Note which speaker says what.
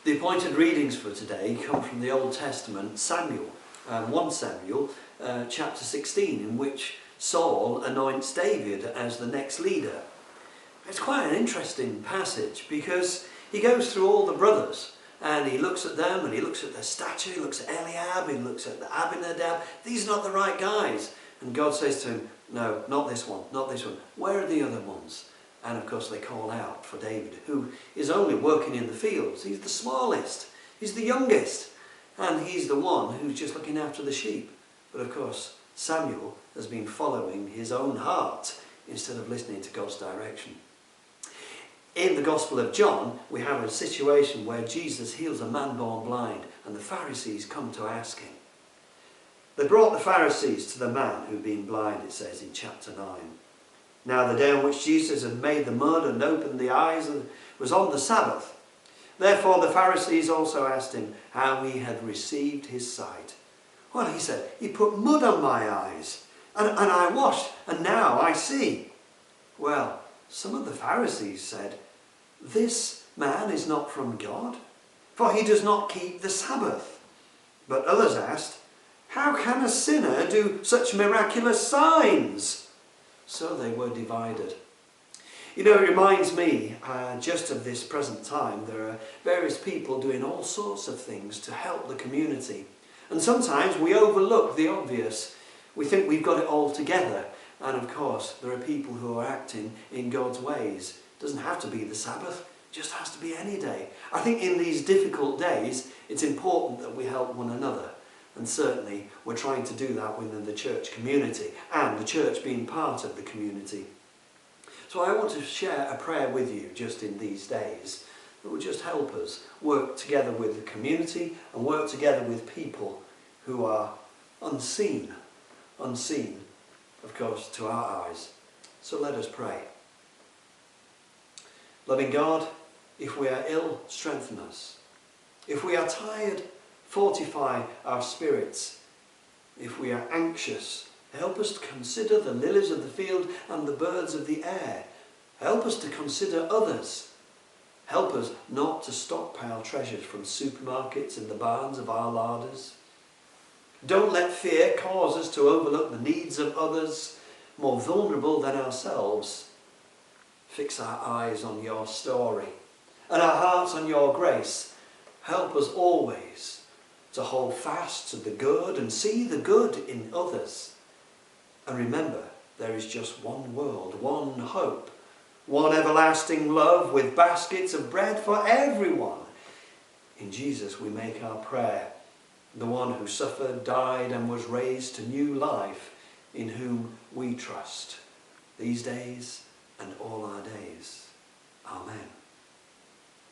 Speaker 1: The appointed readings for today come from the Old Testament, Samuel, 1 Samuel chapter 16, in which Saul anoints David as the next leader. It's quite an interesting passage because he goes through all the brothers and he looks at them and he looks at their stature, he looks at Eliab, he looks at the Abinadab. These are not the right guys. And God says to him, no, not this one, not this one. Where are the other ones? And of course they call out for David, who is only working in the fields. He's the smallest, he's the youngest, and he's the one who's just looking after the sheep. But of course Samuel has been following his own heart instead of listening to God's direction. In the Gospel of John, we have a situation where Jesus heals a man born blind, and the Pharisees come to ask him. They brought the Pharisees to the man who'd been blind, it says in chapter 9. Now the day on which Jesus had made the mud and opened the eyes was on the Sabbath. Therefore the Pharisees also asked him how he had received his sight. Well, he said, he put mud on my eyes, and I washed, and now I see. Well, some of the Pharisees said, this man is not from God, for he does not keep the Sabbath. But others asked, how can a sinner do such miraculous signs? So they were divided. You know, it reminds me just of this present time. There are various people doing all sorts of things to help the community. And sometimes we overlook the obvious. We think we've got it all together. And of course, there are people who are acting in God's ways. It doesn't have to be the Sabbath. It just has to be any day. I think in these difficult days, it's important that we help one another. And certainly we're trying to do that within the church community, and the church being part of the community. So I want to share a prayer with you just in these days that will just help us work together with the community and work together with people who are unseen, of course, to our eyes. So let us pray. Loving God, if we are ill, strengthen us. If we are tired, fortify our spirits. If we are anxious, help us to consider the lilies of the field and the birds of the air. Help us to consider others. Help us not to stockpile treasures from supermarkets in the barns of our larders. Don't let fear cause us to overlook the needs of others more vulnerable than ourselves. Fix our eyes on your story and our hearts on your grace. Help us always to hold fast to the good and see the good in others. And remember, there is just one world, one hope, one everlasting love with baskets of bread for everyone. In Jesus we make our prayer, the one who suffered, died and was raised to new life, in whom we trust, these days and all our days. Amen.